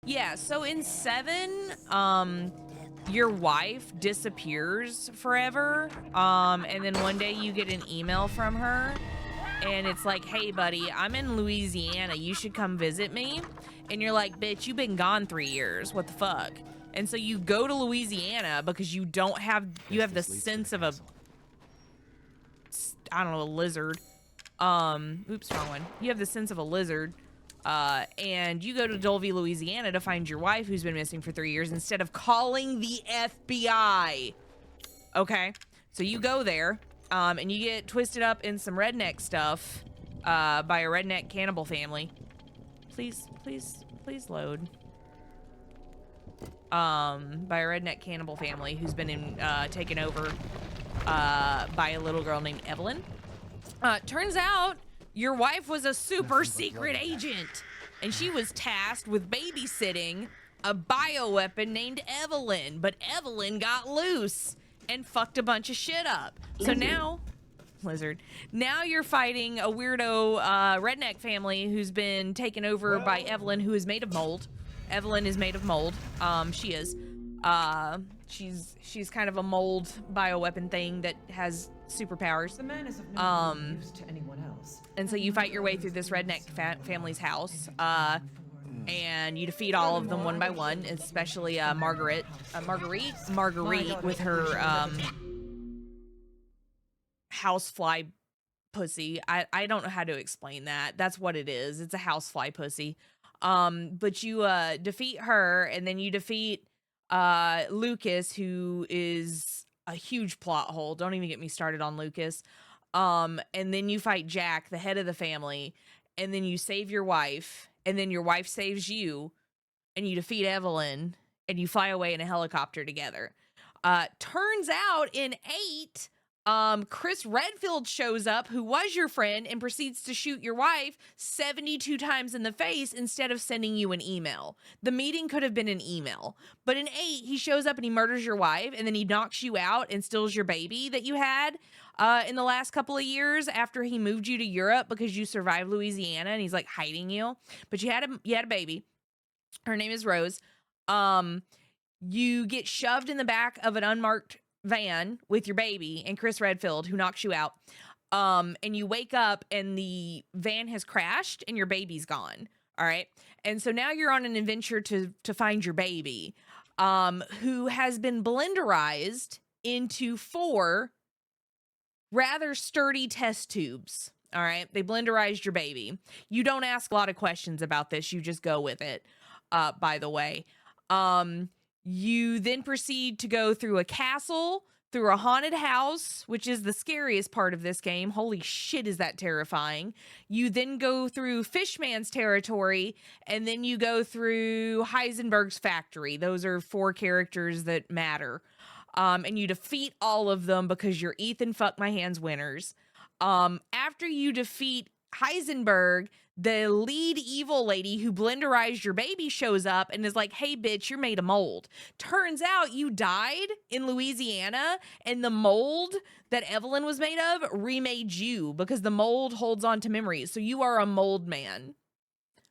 Yeah, so in 7, your wife disappears forever. And then one day you get an email from her and it's like, "Hey buddy, I'm in Louisiana. You should come visit me." And you're like, "Bitch, you've been gone 3 years. What the fuck?" And so you go to Louisiana because you have the sense of a I don't know, a lizard. Oops, wrong one. You have the sense of a lizard. And you go to Dulvey, Louisiana to find your wife who's been missing for 3 years instead of calling the FBI. Okay. So you go there, and you get twisted up in some redneck stuff, by a redneck cannibal family. Please, please, please load. By a redneck cannibal family who's been taken over, by a little girl named Evelyn. Turns out your wife was a super secret agent, and she was tasked with babysitting a bioweapon named Evelyn, but Evelyn got loose and fucked a bunch of shit up. So now, Lizard, now you're fighting a weirdo redneck family who's been taken over by Evelyn, who is made of mold. Evelyn is made of mold. She is. She's kind of a mold bioweapon thing that has superpowers. The man is of no use to anyone else. And so you fight your way through this redneck family's house, and you defeat all of them one by one, especially Marguerite with her housefly pussy. I don't know how to explain that. That's what it is. It's a housefly pussy. But you defeat her, and then you defeat Lucas, who is a huge plot hole. Don't even get me started on Lucas. And then you fight Jack, the head of the family, and then you save your wife, and then your wife saves you, and you defeat Evelyn, and you fly away in a helicopter together. Turns out in 8, Chris Redfield shows up, who was your friend, and proceeds to shoot your wife 72 times in the face instead of sending you an email. The meeting could have been an email. But in 8, he shows up and he murders your wife, and then he knocks you out and steals your baby that you had in the last couple of years after he moved you to Europe because you survived Louisiana, and he's like hiding you. But you had a baby. Her name is Rose. You get shoved in the back of an unmarked van with your baby and Chris Redfield, who knocks you out. And you wake up and the van has crashed and your baby's gone. All right. And so now you're on an adventure to find your baby, who has been blenderized into 4 rather sturdy test tubes. All right. They blenderized your baby. You don't ask a lot of questions about this. You just go with it. By the way, you then proceed to go through a castle, through a haunted house, which is the scariest part of this game. Holy shit, is that terrifying. You then go through Fishman's territory, and then you go through Heisenberg's factory. Those are 4 characters that matter. And you defeat all of them because you're Ethan Fuck My Hands winners. After you defeat Heisenberg, the lead evil lady who blenderized your baby shows up and is like, "Hey bitch, you're made of mold." Turns out you died in Louisiana, and the mold that Evelyn was made of remade you because the mold holds on to memories. So you are a mold man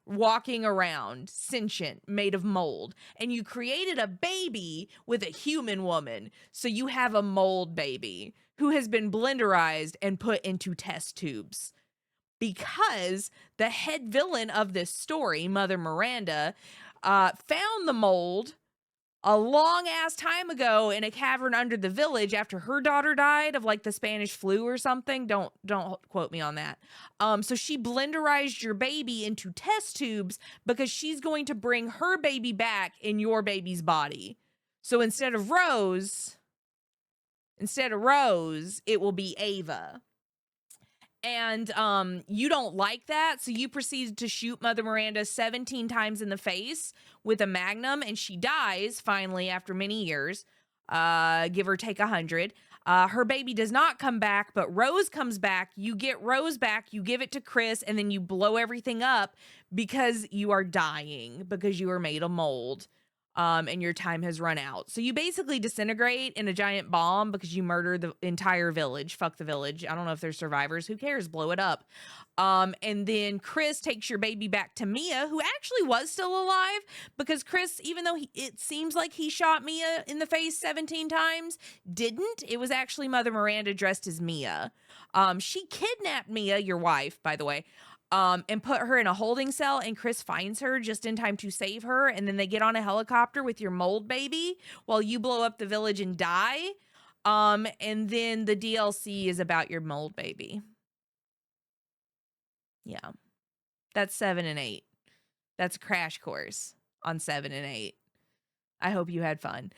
walking around, sentient, made of mold. And you created a baby with a human woman. So you have a mold baby who has been blenderized and put into test tubes. Because the head villain of this story, Mother Miranda, found the mold a long ass time ago in a cavern under the village after her daughter died of like the Spanish flu or something. Don't quote me on that. So she blenderized your baby into test tubes because she's going to bring her baby back in your baby's body. So instead of Rose, it will be Ava. And you don't like that, so you proceed to shoot Mother Miranda 17 times in the face with a magnum, and she dies finally after many years, give or take 100. Her baby does not come back, but Rose comes back. You get Rose back, you give it to Chris, and then you blow everything up because you are dying, because you are made of mold. and your time has run out. So you basically disintegrate in a giant bomb because you murder the entire village. Fuck the village. I don't know if there's survivors. Who cares? Blow it up. And then Chris takes your baby back to Mia, who actually was still alive, because Chris, even though it seems like he shot Mia in the face 17 times, didn't. It was actually Mother Miranda dressed as Mia. She kidnapped Mia, your wife, by the way, and put her in a holding cell, and Chris finds her just in time to save her, and then they get on a helicopter with your mold baby while you blow up the village and die. And then the DLC is about your mold baby. Yeah. That's 7 and 8. That's a crash course on 7 and 8. I hope you had fun.